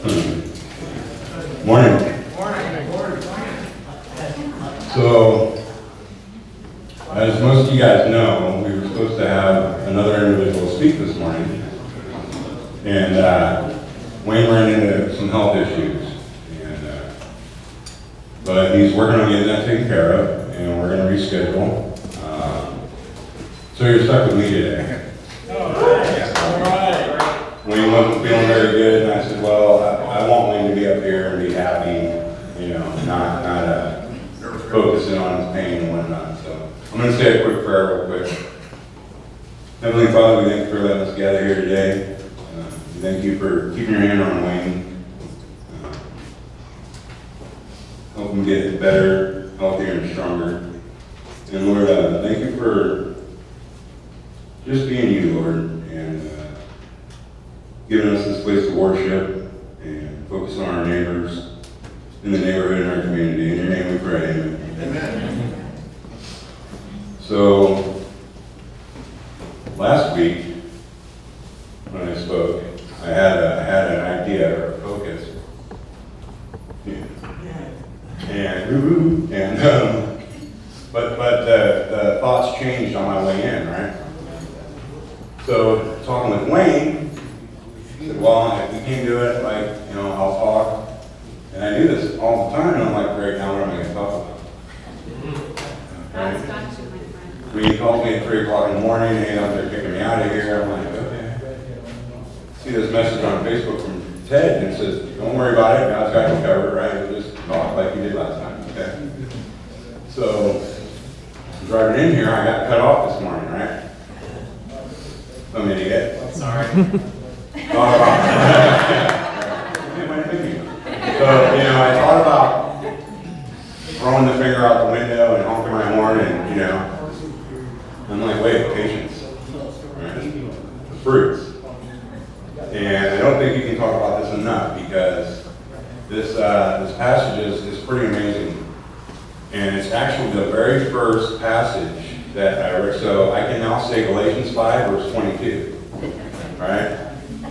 Morning. So, as most of you guys know, we were supposed to have another individual speak this morning, and Wayne ran into some health issues, but he's working on getting that taken care of, and we're going to reschedule. So you're stuck with me today. Wayne wasn't feeling very good, and I said, well, I want Wayne to be up here and be happy, not focusing on his pain and whatnot. So I'm going to say a quick prayer real quick. Heavenly Father, we thank you for letting us gather here today. We thank you for keeping your hand on Wayne. Help him get better, healthier, and stronger. And Lord, thank you for just being you, Lord, and giving us this place to worship and focus on our neighbors in the neighborhood and our community. In your name we pray, amen. Amen. So, last week, when I spoke, I had an idea or a focus. But the thoughts changed on my way in, right? So, talking with Wayne, he said, well, if we can't do it, I'll talk. And I do this all the time, and I'm like, great, now what am I going to talk about? Right? When he calls me at 3 o'clock in the morning, and they're kicking me out of here, I'm like, okay. See this message on Facebook from Ted, and it says, don't worry about it, God's got you covered, right? We'll just talk like you did last time, okay? So, driving in here, I got cut off this morning, right? I'm an idiot. Sorry. So, I thought about throwing the finger out the window and honking my horn, and, I'm like, wait, patience, right? The fruits. And I don't think you can talk about this enough, because this passage is pretty amazing. And it's actually the very first passage that I read. So I can now say Galatians 5, verse 22, right?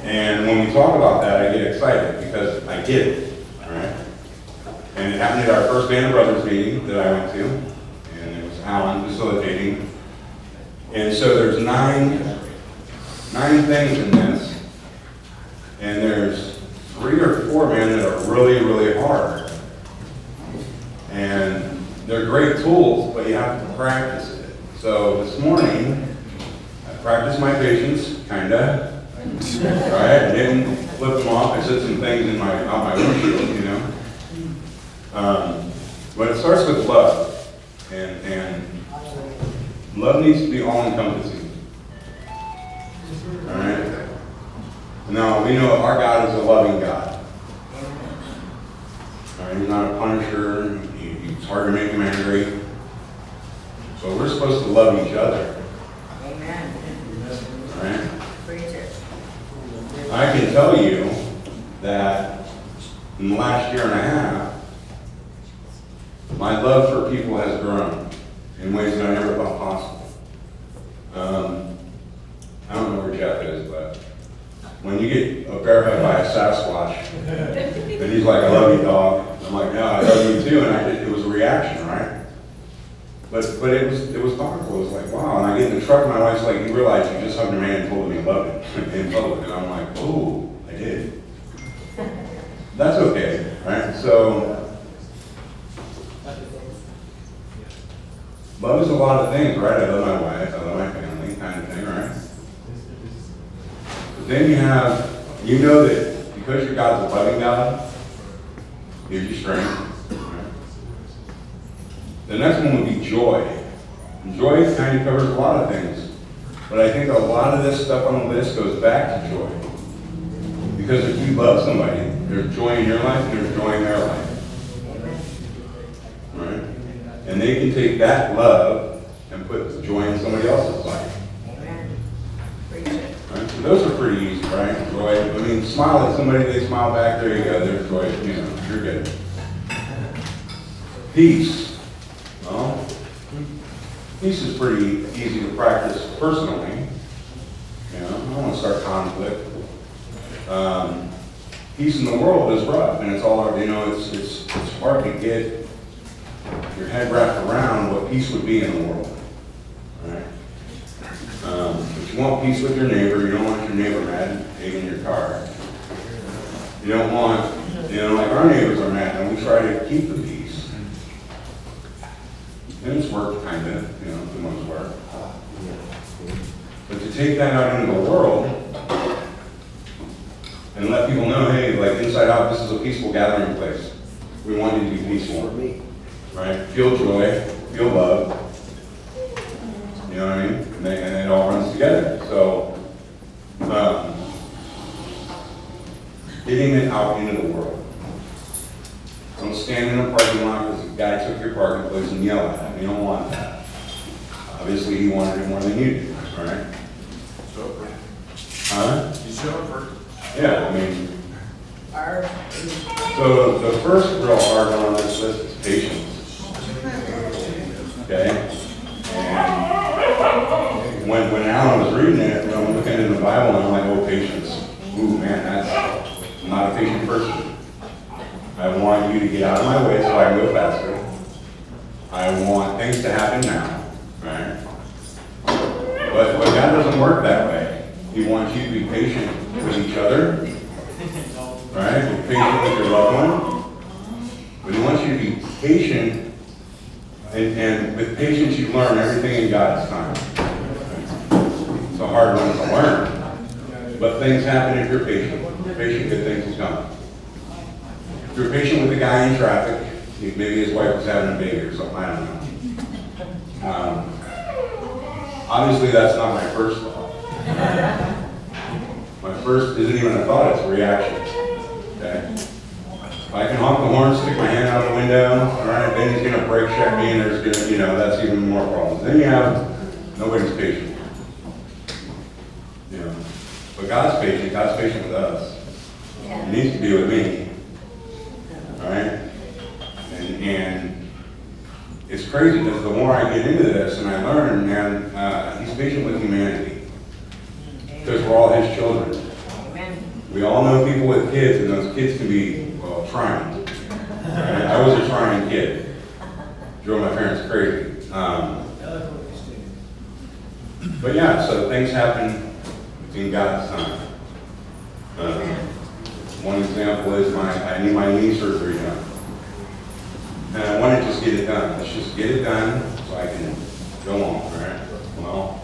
And when we talk about that, I get excited because I get it, right? And it happened at our first Band of Brothers meeting that I went to, and it was Alan facilitating. And so there's nine things in this, and there's 3 or 4, man, that are really, really hard. And they're great tools, but you have to practice it. So this morning, I practiced my patience, kinda. Right? I didn't flip them off. I said some things on my windshield, But it starts with love. And love needs to be all-encompassing. Alright? Now, we know our God is a loving God. Alright? He's not a punisher. It's hard to make him angry. So we're supposed to love each other. Amen. Alright? Preach it. I can tell you that in the last year and a half, my love for people has grown in ways that I never thought possible. I don't know where Jeff is, but when you get a bear hug by a Sasquatch, and he's like, I love you, dog. I'm like, no, I love you too, and it was a reaction, right? But it was powerful. It was like, wow. And I get in the truck, and my wife's like, you realize you just hugged a man and told him you loved him in public. And I'm like, oh, I did. That's okay, right? So, love is a lot of things, right? I love my wife, I love my family, kind of thing, right? But then you know that because your God's a loving God, gives you strength. The next one would be joy. And joy kind of covers a lot of things. But I think a lot of this stuff on the list goes back to joy. Because if you love somebody, there's joy in your life and there's joy in their life. Right? And they can take that love and put joy in somebody else's life. Right? So those are pretty easy, right? Joy. I mean, smile at somebody, they smile back, there you go, there's joy, you're good. Peace. Well, peace is pretty easy to practice personally. I don't want to start conflict. peace in the world is rough, and it's all, it's hard to get your head wrapped around what peace would be in the world, right? But you want peace with your neighbor. You don't want your neighbor mad and taking your car. You don't want, like our neighbors are mad, and we try to keep the peace. And it's worked, kind of, for the most part. But to take that out into the world and let people know, hey, like inside out, this is a peaceful gathering place. We want you to be peaceful, right? Feel joy, feel love. You know what I mean? And it all runs together. So, getting it out into the world. Don't stand in a parking lot because the guy took your parking place and yell at him. You don't want that. Obviously, he wanted it more than you did, all right? Huh? You showing for? Yeah, I mean. So the first real hard one on this list is patience. Okay? And when Alan was reading it, when I'm looking in the Bible, and I'm like, oh, patience. Ooh, man, I'm not a patient person. I want you to get out of my way so I can go faster. I want things to happen now, right? But God doesn't work that way. He wants you to be patient with each other, right? Be patient with your loved one. But He wants you to be patient, and with patience you learn everything in God's time. It's a hard one to learn, but things happen if you're patient. Patient, good things will come. If you're patient with the guy in traffic, maybe his wife was having a baby or something, I don't know. Obviously, that's not my first thought. My first isn't even a thought, it's a reaction. Okay? If I can honk the horn, stick my hand out the window, all right, then he's going to brake check me, and there's going to, that's even more problems. Then you have nobody's patient. But God's patient with us. He needs to be with me. All right? And it's crazy because the more I get into this and I learn, man, He's patient with humanity. Because we're all His children. We all know people with kids, and those kids can be, well, trying. Right? I was a trying kid. Drove my parents crazy. But yeah, so things happen in God's time. One example is I need my knee surgery done. And I want to just get it done. Let's just get it done so I can go on, right? Well,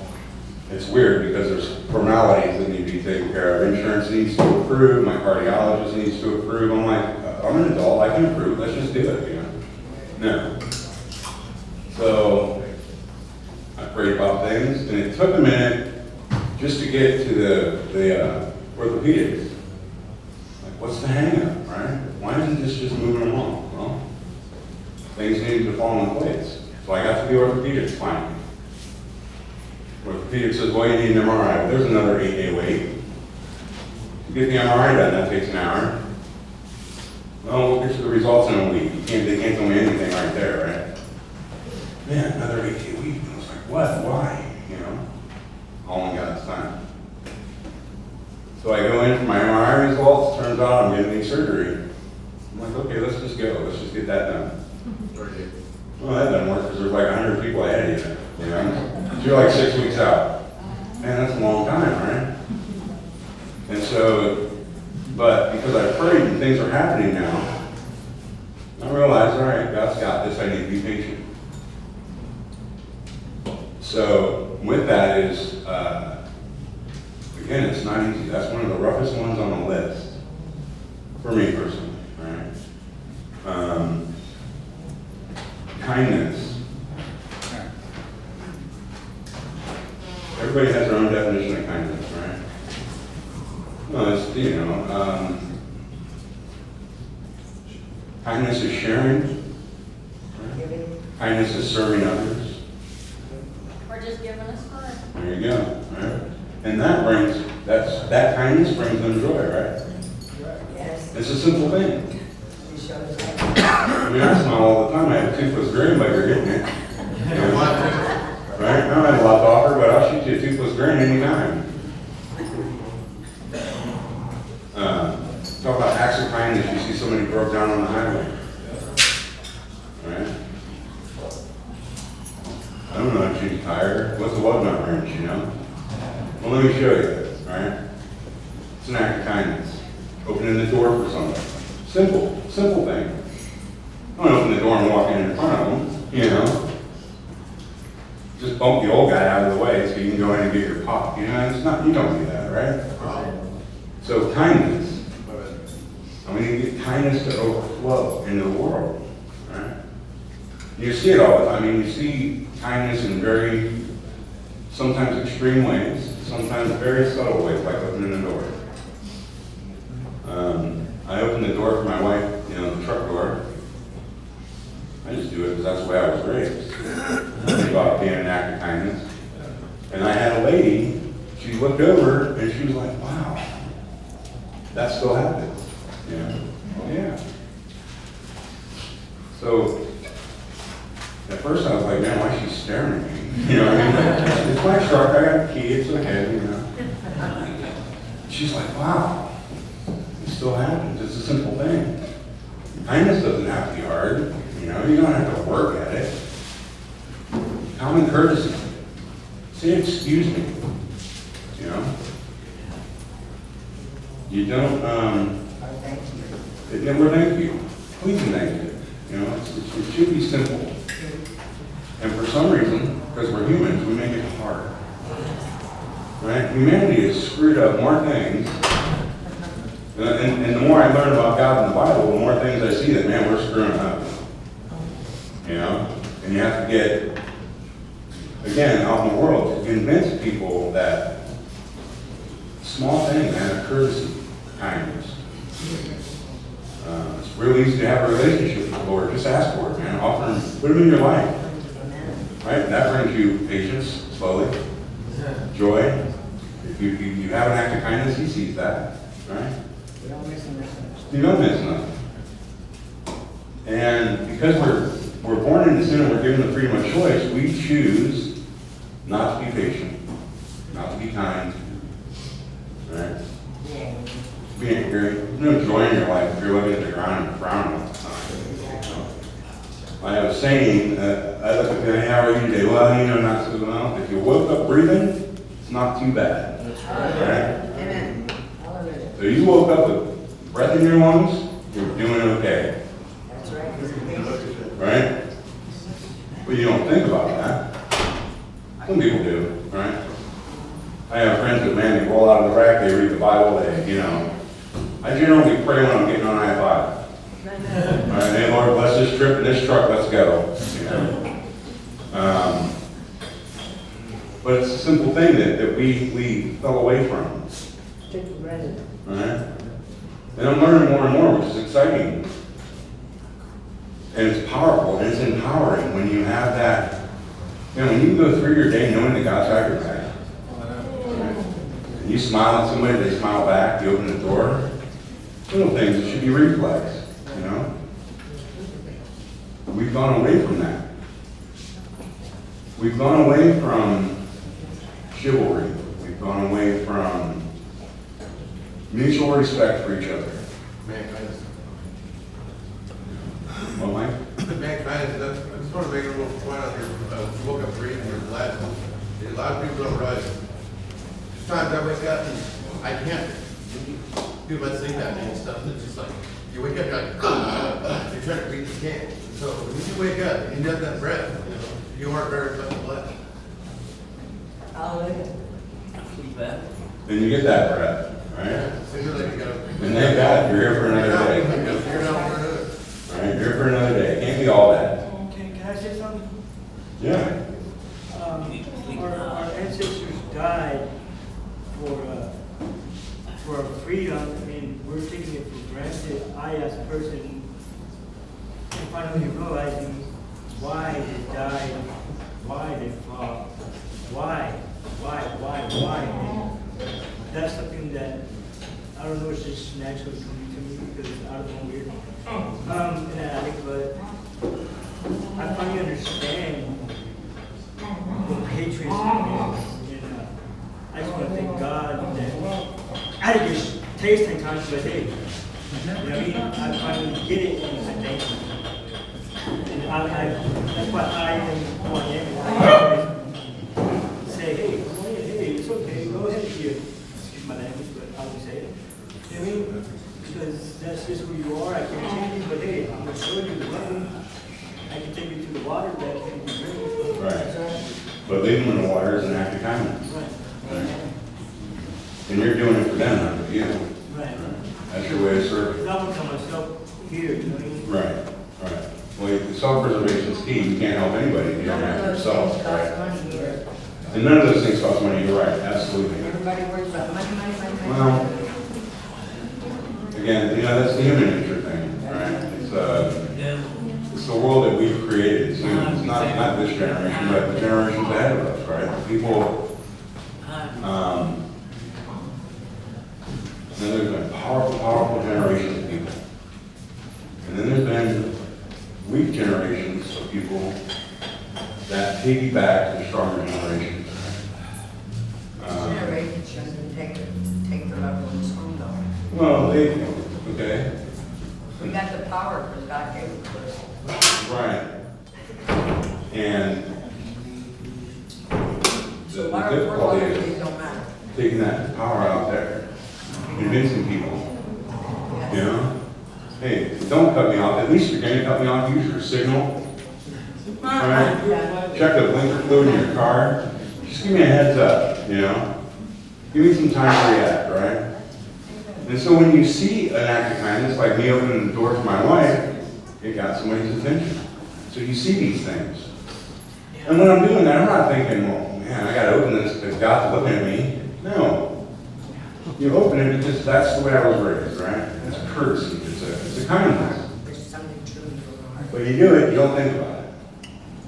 it's weird because there's formalities that need to be taken care of. Insurance needs to approve, my cardiologist needs to approve. I'm like, I'm an adult, I can approve, let's just do it, No. So, I prayed about things, and it took a minute just to get to the orthopedics. Like, what's the hang-up, right? Why isn't this just moving along? Well, things needed to fall in place. So I got to the orthopedics finally. Orthopedic says, well, you need an MRI. There's another 8-day wait. To get the MRI done, that takes an hour. Well, we'll get you the results in a week. They can't tell me anything right there, right? Man, another 8-day week. I was like, what? Why? All in God's time. So I go in for my MRI results. Turns out I'm getting knee surgery. I'm like, okay, let's just go. Let's just get that done. Well, that doesn't work because there's like 100 people ahead of you. So you're like 6 weeks out. Man, that's a long time, right? And so, but because I prayed and things are happening now, I realized, all right, God's got this. I need to be patient. So with that is, again, it's not easy. That's one of the roughest ones on the list for me personally, right? Kindness. Everybody has their own definition of kindness, right? No, it's, kindness is sharing. Right? Kindness is serving others. Or just giving us fun. There you go, right? And that kindness brings them joy, right? Yes. It's a simple thing. I mean, I smile all the time. I have a toothless grin, but you're getting it. Right? I don't have a lot to offer, but I'll shoot you a toothless grin anytime. Talk about kindness, you see somebody broke down on the highway. Right? I don't know if she's tired. What's the lug nut wrench, you know? Well, let me show you, right? It's an act of kindness. Opening the door for somebody. Simple thing. Don't open the door and walk in front of them, you know? Just bump the old guy out of the way so you can go in and get your pop. You know, it's not, you don't do that, right? So kindness. I mean, you get kindness to overflow into the world, right? You see it all the time. I mean, you see kindness in very, sometimes extreme ways, sometimes very subtle ways, like opening the door. I opened the door for my wife, you know, the truck door. I just do it because that's the way I was raised. About being an act of kindness. And I had a lady, she looked over and she was like, wow, that still happens. Yeah. Oh, yeah. So, at first I was like, man, why is she staring at me? You know what I mean? It's my truck, I got the key, it's okay, you know. She's like, wow, it still happens. It's a simple thing. Kindness doesn't have to be hard. You know, you don't have to work at it. Common courtesy. Say excuse me. You know? You don't, well, thank you. Please and thank you. You know, it should be simple. And for some reason, because we're humans, we make it hard. Right? Humanity has screwed up more things. And the more I learn about God in the Bible, the more things I see that, man, we're screwing up. You know? And you have to get, again, out in the world to convince people that small thing, man, courtesy, kindness. It's really easy to have a relationship with the Lord. Just ask for it, man. Offer Him, put Him in your life. Right? And that brings you patience, slowly, joy. If you have an act of kindness, He sees that. Right? You don't miss nothing. You don't miss nothing. And because we're born into sin and we're given the freedom of choice, we choose not to be patient, not to be kind. Right? There's no joy in your life if you're looking at the ground and frowning all the time. You know? I have a saying, I look at the how are you today? Well, you know, not so well. If you woke up breathing, it's not too bad. That's right. Amen. Hallelujah. So you woke up with breath in your lungs, you're doing okay. That's right. Right? But you don't think about that. Some people do, right? I have friends that, man, they roll out of the rack, they read the Bible, they, you know. I generally pray when I'm getting on I-5. All right, hey, Lord, bless this trip and this truck, let's go. You know? But it's a simple thing that we fell away from. Take for granted. All right? And I'm learning more and more, which is exciting. And it's powerful, and it's empowering when you have that, you know, when you go through your day knowing that God's got your back. And you smile at somebody, they smile back, you open the door. Little things, it should be reflex, you know? We've gone away from that. We've gone away from chivalry. We've gone away from mutual respect for each other. Mankind. Well, Mike? Mankind, I just want to make a little point out here. I woke up reading your last one. A lot of people don't realize. Sometimes I wake up and I can't do my sleep apnea and stuff. It's just like, you wake up, you're like, you're trying to breathe, you can't. So when you wake up and you have that breath, you know, you aren't very much blessed. Hallelujah. Then you get that breath, right? So you're like, you gotta. And thank God you're here for another day. You're not for another. All right, you're here for another day. It can't be all that. Can I say something? Yeah. Our ancestors died for our freedom. I mean, we're taking it for granted. I, as a person, am finally realizing why they died, why they fought, why. And that's something that I don't know. It's just naturally coming to me because I don't know weird. And I think, but I finally understand what patriotism is. And I just want to thank God that I had to just taste 10 times a day. You know what I mean? me, I finally get it, and I thank you. And that's why I am who I am. I always say, hey, come on in, hey, it's okay, go ahead here. Excuse my language, but I would say it. You know what I mean? Because that's just who you are. I can't change it, but hey, I'm gonna show you the way. I can take you to the water that can be drinking. Right. But leave them in the water is an act of kindness. Right. Right? And you're doing it for them, not for you. Right. That's your way of serving. Because I want to tell myself here, you know what I mean? Right, right. Well, self-preservation is key. You can't help anybody if you don't None help of those yourself. things cost Right? money here. And none of those things cost money. You're right, absolutely. Everybody worries about money, money, money, money. Well, again, that's the human nature thing, right? It's the world that we've created. It's not this generation, but the generations ahead of us, right? People. Then there's been powerful generations of people. And then there's been weak generations of people that piggyback to stronger generations. Generation shouldn't take the loved one's home though. Well, okay, We got the power because God gave it to us. right. And So the why are difficulty forefathers, is it don't matter. taking that power out there, convincing people, Yes. you know? Hey, don't cut me off. At least you're gonna cut me off. Use your signal. Right? Yeah. Check the blinker fluid in your car. Just give me a heads up, you know? Give me some time to react, right? And so when you see an act of kindness, like me opening the door for my wife, it got somebody's attention. So you see these things. And when I'm doing that, I'm not thinking, well, man, I gotta open this because God's looking at me. No. You open it because that's the way I was raised, right? It's a courtesy. It's a kindness. There's something true in the heart. But you do it, you don't think about it.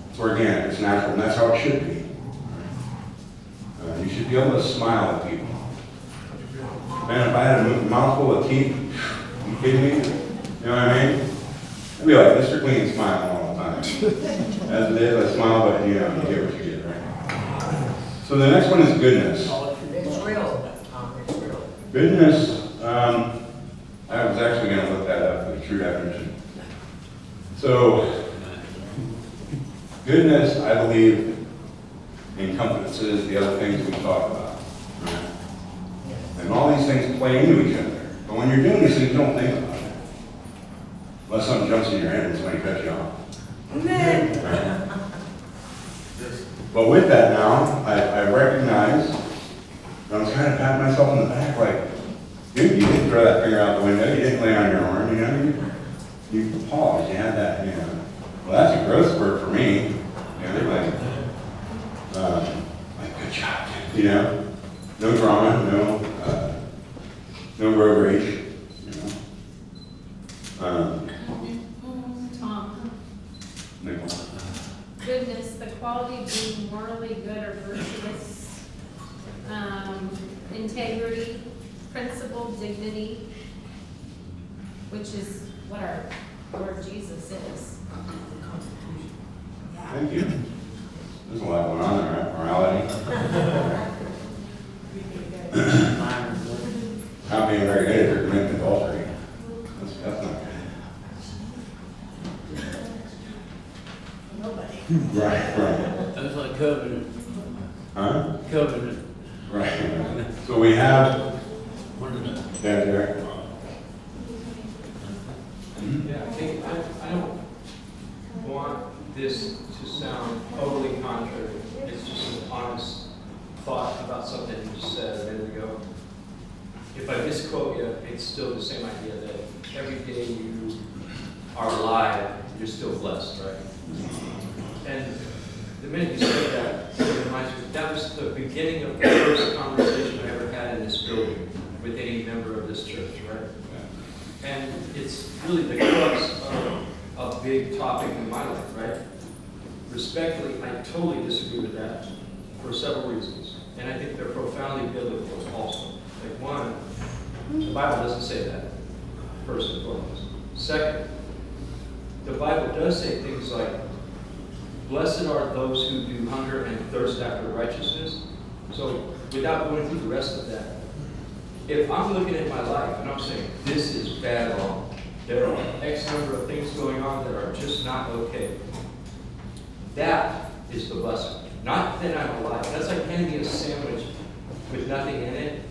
It's organic, it's natural, and that's how it should be. You should be able to smile at people. Man, if I had a mouthful of teeth, you kidding me? You know what I mean? I'd be like Mr. Clean smiling all the time. As it is, I smile, but you get what you get, right? So the next one is goodness. It's real, Tom, it's real. Goodness, I was actually going to look that up, the true definition. So, goodness, I believe, encompasses the other things we talk about. Right? And all these things play into each other. But when you're doing these things, you don't think about it. Unless something jumps in your head and somebody cuts you off. Right? But with that now, I recognize, and I was kind of patting myself on the back like, dude, you didn't throw that finger out the window, you didn't lay on your arm, you paused, you had that, Well, that's a growth spurt for me. They're like, good job, no drama, no road rage, Tom, Nickel. goodness, the quality of being morally good or virtuous, integrity, principle, dignity, which is what our Lord Jesus is. Thank you. There's a lot going on there, right? Morality. Not being very good if you're committing adultery. That's not good. Right. That's like covenant. Huh? Covenant. Right. So we have, What is it? yeah, Derek. Yeah, I don't want this to sound totally contrary. It's just an honest thought about something you just said a minute ago. If I misquote you, it's still the same idea that every day you are alive, you're still blessed, right? And the minute you said that, it reminds me, that was the beginning of the first conversation I ever had in this building with any member of this church, right? And it's really the crux of a big topic in my life, right? Respectfully, I totally disagree with that for several reasons. And I think they're profoundly biblical also. Like one, the Bible doesn't say that, first and foremost. Second, the Bible does say things like, blessed are those who do hunger and thirst after righteousness. So without going through the rest of that, if I'm looking at my life and I'm saying, this is bad wrong, X number of things going on that are just not okay. That is the blessing. Not that I'm alive. That's like handing me a sandwich with nothing in it.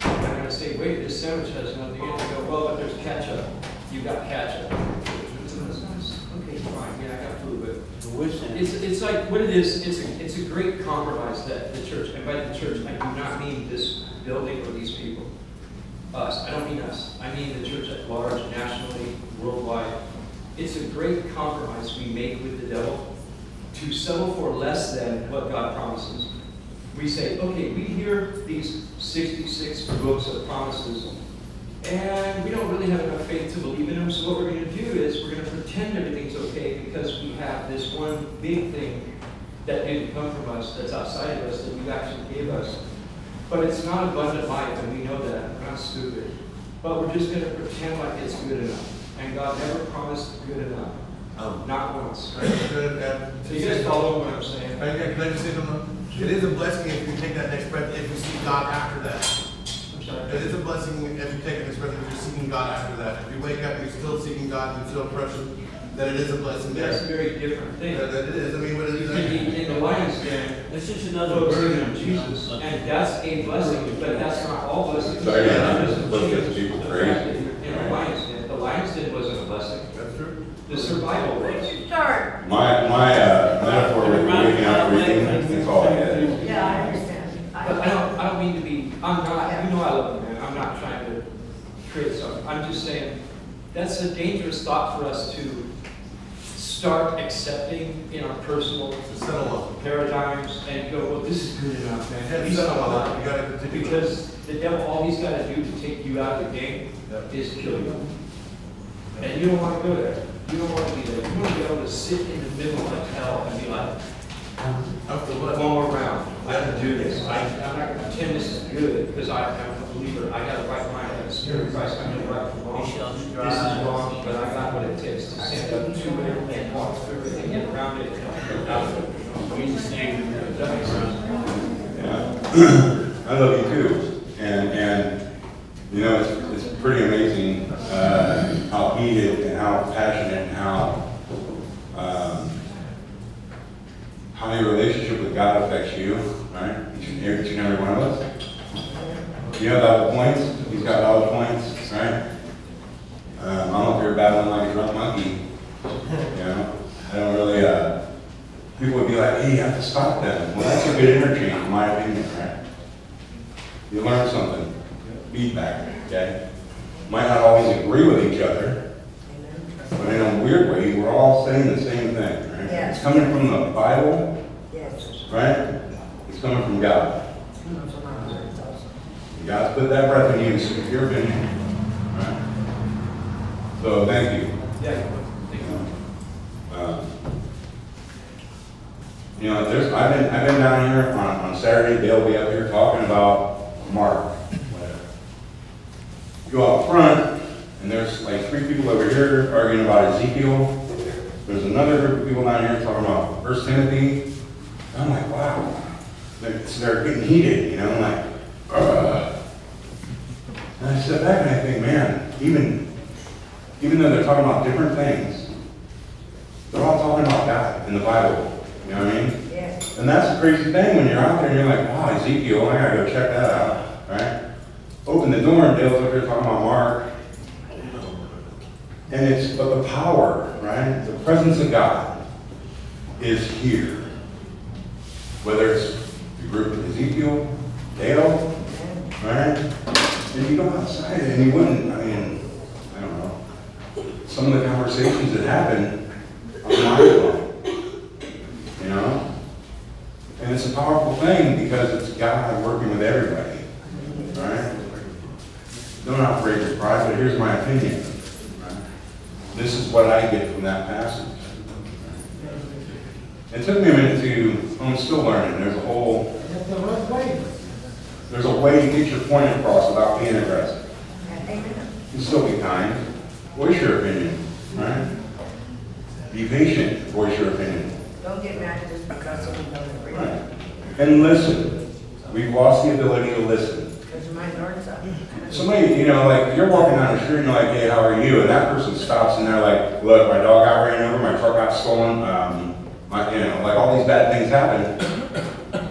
And I'm going to say, wait, this sandwich has nothing in it. I go, well, but there's ketchup. You got ketchup. Okay, fine. Yeah, I got food, but it's like what it is. It's a great compromise that the church, and by the church, I do not mean this building or these people. Us. I don't mean us. I mean the church at large, nationally, worldwide. It's a great compromise we make with the devil to settle for less than what God promises. We say, okay, we hear these 66 books of promises, and we don't really have enough faith to believe in them, so what we're going to do is we're going to pretend everything's okay because we have this one big thing that didn't come from us, that's outside of us, that you actually gave us. But it's not abundant life, and we know that. We're not stupid. But we're just going to pretend like it's good enough. And God never promised good enough. Not once. Right, good, So you guys follow what I'm saying? Can I just say something? It is a blessing if you take that next breath, if you see God after that. I'm sorry. It is a blessing if you take the next breath, if you're seeking God after that. If you wake up and you're still seeking God, you feel pressure, then it is a blessing there. That's a very different thing. That it is, I mean, what it You is. can be in the lion's den, It's just another focusing version on of Jesus, and that's a blessing, but that's not all blessings. So again, That I'm doesn't just looking at change people the crazy. fact that you're in a lion's den. The lion's den wasn't a blessing. That's true. The survival Where was. did you start? My metaphor with waking up reading, that's all I had. Yeah, I understand. But I don't mean to be, I'm not, you know I love you, man. I'm not trying to create something. I'm just saying, that's a dangerous thought for us to start accepting in our personal To settle on. paradigms and go, well, this is good enough, man. Yeah, At least settle I'm on that. alive. You gotta continue. Because the devil, all he's got to do to take you out of the game Yep. is kill you. And you don't want to go there. You don't want to be there. You want to be able to sit in the middle of hell and be like, After one what? more round. I can do this. I'm not going to pretend this is good because I'm a believer. I got a right mind. I have a spirit of Christ. I know right from wrong. This is wrong, but I got what it takes to stand up to it and walk through it and get around it and get out of it. We just stand there. Does that make sense? Yeah. I love you too. And you know, it's pretty amazing how heated and how passionate and how your relationship with God affects you, right? Each and every one of us. You have valid points. He's got valid points, right? I don't know if you're battling like a drunk monkey. You know, I don't really. People would be like, "Hey, you have to stop them." Well, that's a good interchange, in my opinion, right? You learn something, feedback, okay? Might not always agree with each other, but in a weird way, we're all saying the same thing, right? Yes. It's coming from the Bible, Yes. right? It's coming from God. God's put that breath in you, it's your opinion, right? So thank you. Yeah. Thank you. You know, I've been down here on Saturday. They'll be up here talking about Mark. Whatever. You go out front, and there's like 3 people over here arguing about Ezekiel. There's another group of people down here talking about 1 Timothy. And I'm like, wow. They're getting heated, you know. I'm like, And I step back and I think, man, even though they're talking about different things, they're all talking about God in the Bible. You know what I mean? Yes. And that's the crazy thing when you're out there and you're like, wow, Ezekiel, I gotta go check that out, right? Open the door and Dale's up here talking about Mark. And it's, but the power, right? The presence of God is here. Whether it's the group of Ezekiel, Dale, right? And you go outside and you wouldn't, I mean, I don't know. Some of the conversations that happen are mind-blowing. You know? And it's a powerful thing because it's God working with everybody. Right? Don't operate with pride, but here's my opinion. Right? This is what I get from that passage. It took me a minute I'm still learning. There's a way to get your point across without being aggressive. Amen. You can still be kind. Voice your opinion. Right? Be patient. Voice your opinion. Don't get mad just because someone doesn't agree. Right. And listen. We've lost the ability to listen. Because you might learn something. somebody, you know, like, you're walking down the street and you're like, hey, how are you? And that person stops and they're like, look, my dog got ran over, my truck got stolen, you know, like all these bad things happen.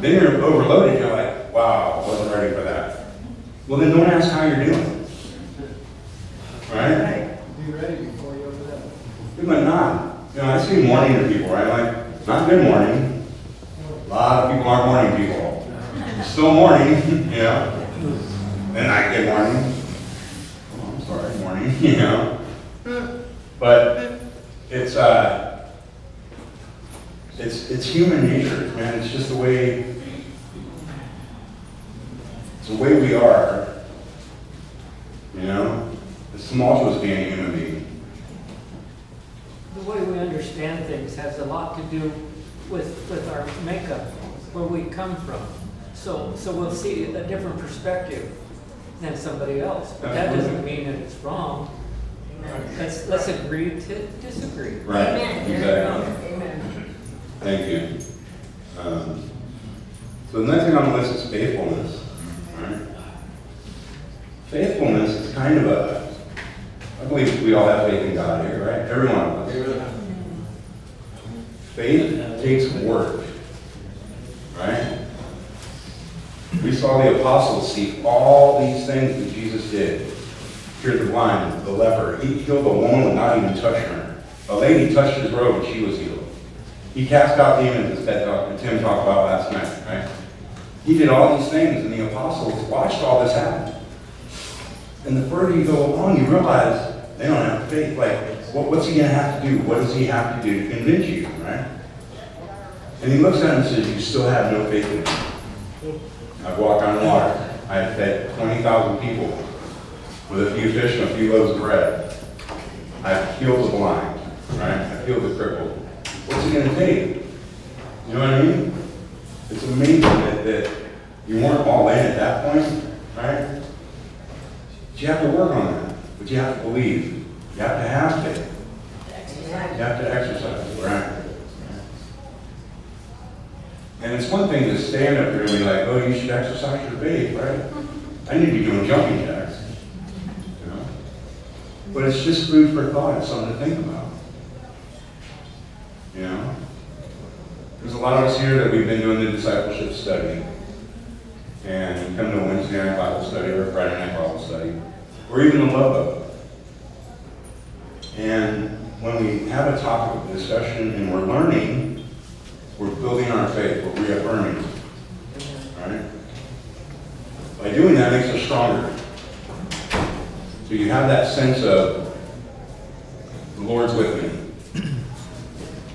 Then you're overloaded, you're like, wow, I wasn't ready for that. Well, then don't ask how you're doing. Right? Be ready before you open up. But not. You know, I say morning to people, right? Like, not good morning. A lot of people aren't morning people. It's still morning, you know. Then not good morning. Oh, I'm sorry, morning, you know. But it's human nature, man. It's just the way we are. You know? It's tumultuous being a human being. The way we understand things has a lot to do with our makeup, where we come from. So we'll see a different perspective than somebody else. But that doesn't mean that it's wrong. Let's agree to disagree. Right. Amen. Exactly. Amen. Thank you. So the next thing on the list is faithfulness. Right? Faithfulness is kind of I believe we all have faith in God here, right? Every one of us. Faith takes work, right? We saw the apostles see all these things that Jesus did. Cured the blind, the leper. He healed a woman without even touching her. A lady touched his robe and she was healed. He cast out demons, as Tim talked about last night, right? He did all these things, and the apostles watched all this happen. And the further you go along, you realize they don't have faith. Like, what's he going to have to do? What does he have to do to convince you, right? And he looks at him and says, you still have no faith in me. I've walked on water. I've fed 20,000 people with a few fish and a few loaves of bread. I've healed the blind, right? I've healed the crippled. What's it going to take? You know what I mean? It's amazing that you weren't all in at that point, right? But you have to work on that. But you have to believe. You have to have faith. You have to exercise, right? And it's one thing to stand up here and be like, oh, you should exercise your faith, right? I need to be doing jumping jacks. You know? But it's just food for thought. It's something to think about. You know? There's a lot of us here that we've been doing the discipleship study. And we come to a Wednesday night Bible study or a Friday night Bible study. Or even a love boat. And when we have a topic of discussion and we're learning, we're building our faith, we're reaffirming. Right? By doing that, it makes us stronger. So you have that sense of the Lord's with me.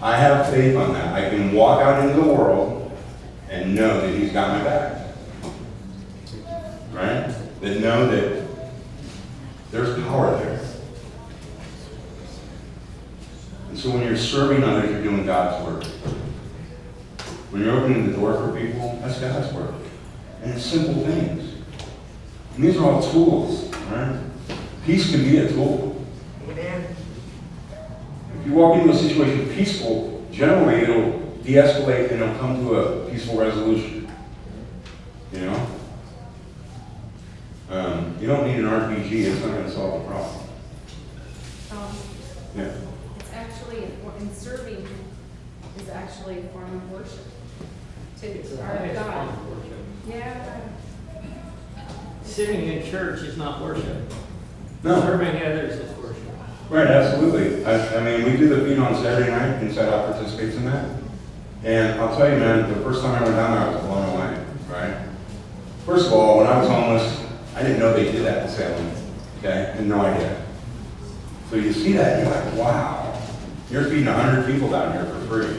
I have faith on that. I can walk out into the world and know that He's got my back. Right? That know that there's power there. And so when you're serving others, you're doing God's work. When you're opening the door for people, that's God's work. And it's simple things. And these are all tools, right? Peace can be a tool. Amen. If you walk into a situation peaceful, generally it'll de-escalate and it'll come to a peaceful resolution. You know? You don't need an RPG, it's not going to solve the problem. Yeah. It's actually, in serving, is actually a form of worship It's to the our highest form God. of worship. Yeah. Sitting in church is not worship. No. Serving others is worship. Right, absolutely. I mean, we do the feed on Saturday night, and Inside Out participates in that. And I'll tell you, man, the first time I went down there, I was blown away, right? First of all, when I was homeless, I didn't know they did that in Salem, okay? I had no idea. So you see that, and you're like, wow, you're feeding 100 people down here for free.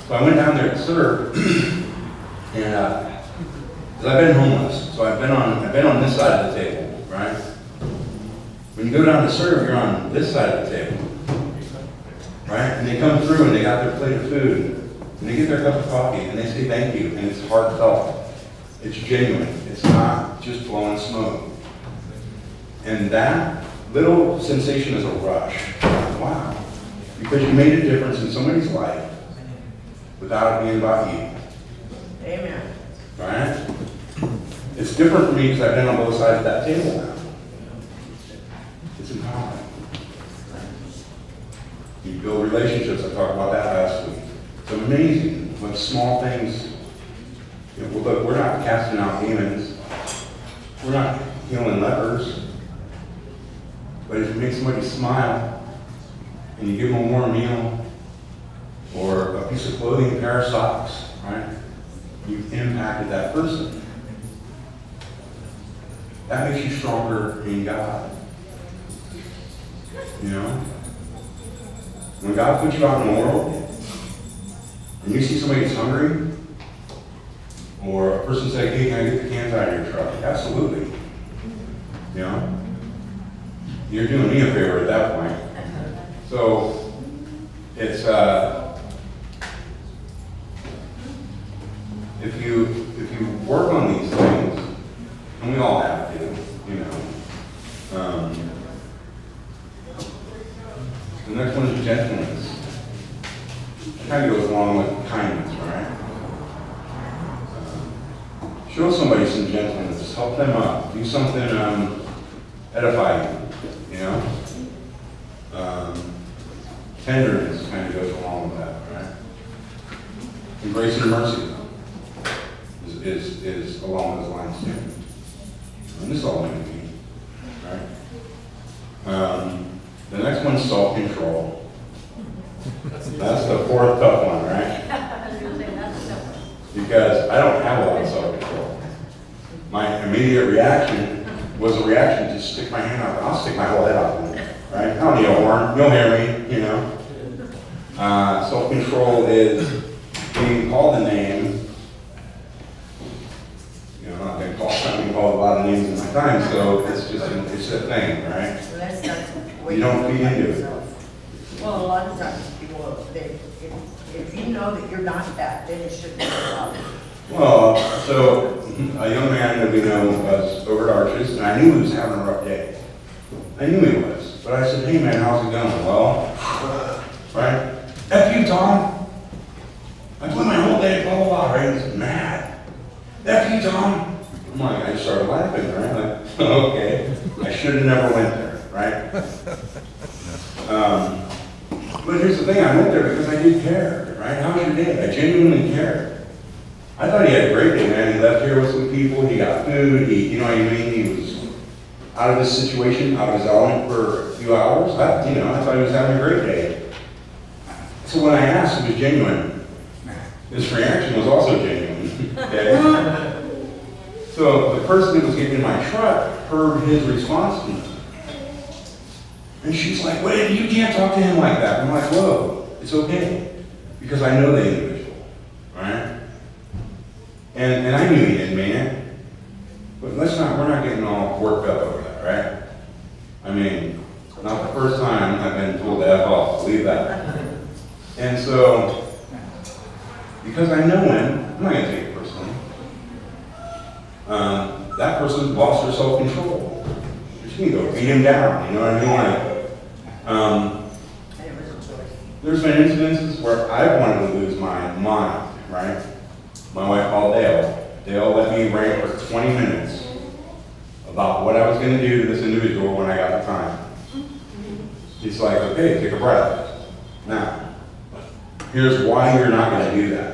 So I went down there to serve, and because I've been homeless, so I've been on this side of the table, right? When you go down to serve, you're on this side of the table, right? And they come through and they got their plate of food, and they get their cup of coffee, and they say thank you, and it's heartfelt. It's genuine. It's not just blowing smoke. And that little sensation is a rush. Wow. Because you made a difference in somebody's life without it being about you. Amen. Right? It's different for me because I've been on both sides of that table now. It's empowering. You build relationships. I talked about that last week. It's amazing what small things. You know, look, we're not casting out demons. We're not healing lepers. But if you make somebody smile and you give them a warm meal or a piece of clothing, a pair of socks, right? You've impacted that person. That makes you stronger in God. You know? When God puts you out in the world, and you see somebody who's hungry, or a person say, hey, can I get the cans out of your truck? Absolutely. You know? You're doing me a favor at that point. So, it's, if you work on these things, and we all have to, you know, the next one is gentleness. It kind of goes along with kindness, right? Show somebody some gentleness, help them up, do something edifying, you know? Tenderness kind of goes along with that, right? Embrace and mercy is along those lines too. And this all may be, right? The next one's self-control. That's the fourth tough one, right? I was gonna say, that's simple. Because I don't have a lot of self-control. My immediate reaction was a reaction to stick my hand out. I'll stick my whole head out, right? I don't need a horn. You'll hear me, you know. Self-control is being called a name. You know, I've been called a lot of names in my time, so it's a thing, right? So that's not. You don't feed into it. Well, a lot of times people, if you know that you're not that, then it shouldn't be a problem. Well, so a young man that we know was over at Arches, and I knew he was having a rough day. I knew he was. But I said, hey man, how's it going? Well, right? F you, Tom. I blew my whole day, blah, blah, blah, right? He's mad. F you, Tom. I'm like, I just started laughing, right? Like, okay. I should have never went there, right? But here's the thing, I went there because I did care, right? How was your day? I genuinely cared. I thought he had a great day, man. He left here with some people, he got food, you know what I mean? He was out of his situation, out of his element for a few hours. I thought he was having a great day. So when I asked, it was genuine. His reaction was also genuine, okay? So the person that was getting in my truck heard his response to me. And she's like, wait, you can't talk to him like that. I'm like, whoa, it's okay. Because I know the individual, right? And I knew he didn't mean it. But we're not getting all worked up over that, right? I mean, not the first time I've been told to F off, believe that. And so, because I know him, I'm not going to take it personally. That person lost her self-control. She can go beat him down, you know what I mean? And it was a choice. There's been incidences where I wanted to lose my mind, right? My wife called Dale. Dale let me rant for 20 minutes about what I was going to do to this individual when I got the time. He's like, okay, take a breath. Now, here's why you're not going to do that.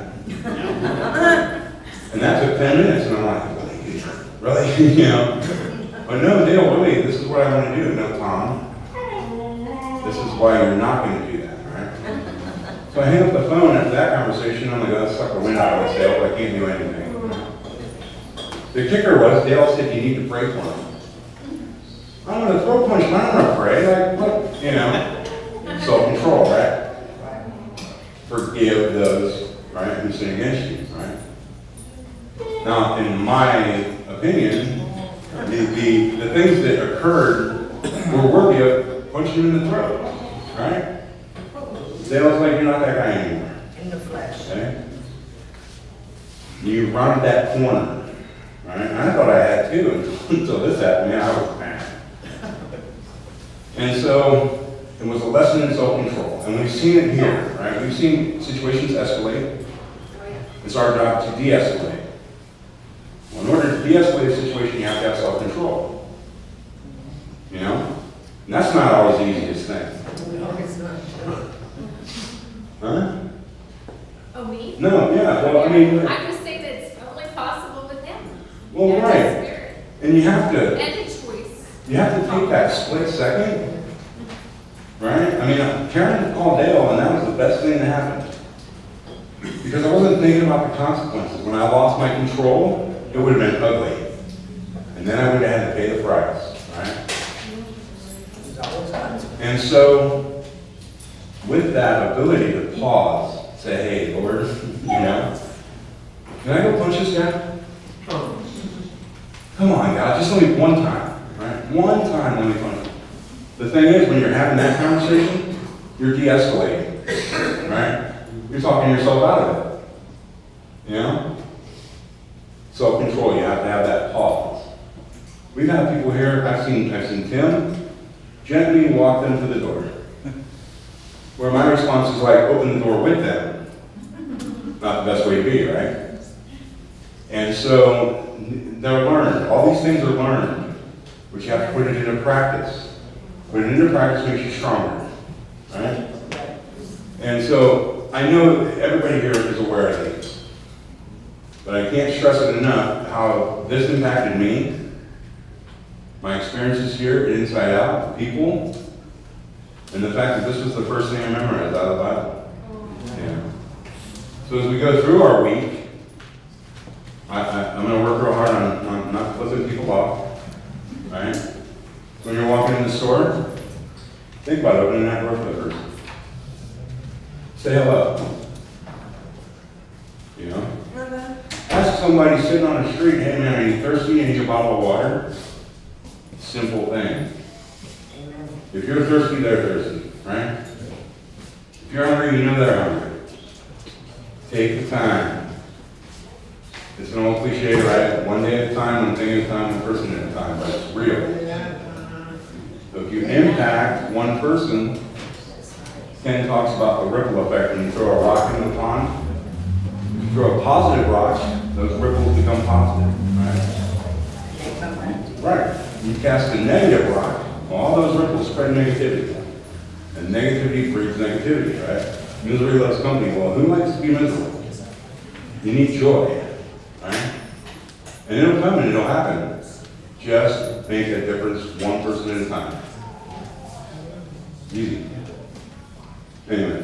And that took 10 minutes, and I'm like, really? You know? But no, Dale, really, this is what I want to do. No, Tom. This is why you're not going to do that, right? So I hang up the phone after that conversation. I'm like, oh, that sucker went out of Dale, but I can't do anything. The kicker was, Dale said, you need to pray for him. I'm going to throw punch, but I'm going to pray. Like, what? You know, self-control, right? Forgive those, right, who sin against you, right? Now, in my opinion, the things that occurred were worthy of punching him in the throat, right? Dale's like, you're not that guy anymore. In the flesh. Okay? You rounded that corner, right? And I thought I had too until this happened. Man, I was mad. And so it was a lesson in self-control, and we've seen it here, right? We've seen situations escalate. It's our job to de-escalate. Well, in order to de-escalate a situation, you have to have self-control. You know? And that's not always the easiest thing. No, it's not. Huh? Oh, me? No, yeah, well, I mean, I just think that it's only possible with him. well, And right. his spirit. And you have to, And a choice. you have to take that split second, right? I mean, Karen called Dale, and that was the best thing that happened. Because I wasn't thinking about the consequences. When I lost my control, it would have been ugly. And then I would have had to pay the price, right? There's always consequences. And so, with that ability to pause, say, hey, Lord, you know, can I go punch this guy? Come on, God, just let me one time, right? One time, let me punch him. The thing is, when you're having that conversation, you're de-escalating, right? You're talking yourself out of it, you know? Self-control, you have to have that pause. We've had people here, I've seen Tim gently walk them to the door. Where my response is like, open the door with them. Not the best way to be, right? And so, they're learned. All these things are learned. But you have to put it into practice. Put it into practice makes you stronger, right? And so, I know that everybody here is aware of these. But I can't stress it enough how this impacted me, my experiences here, inside out, people, and the fact that this was the first thing I memorized out of the Bible. Yeah. So as we go through our week, I'm going to work real hard on not flipping people off, right? When you're walking in the store, think about opening that door for the person. Say hello. You know? Ask somebody sitting on the street, hey man, are you thirsty? You need a bottle of water? Simple thing. If you're thirsty, they're thirsty, right? If you're hungry, you know they're hungry. Take the time. It's an old cliche, right? One day at a time, one thing at a time, one person at a time, but it's real. So if you impact one person, Ken talks about the ripple effect when you throw a rock in the pond. If you throw a positive rock, those ripples become positive, right? Right. You cast a negative rock, all those ripples spread negativity. And negativity breeds negativity, right? Misery loves company. Well, who likes to be miserable? You need joy, right? And it'll come and it'll happen. Just make a difference one person at a time. Easy. Anyway.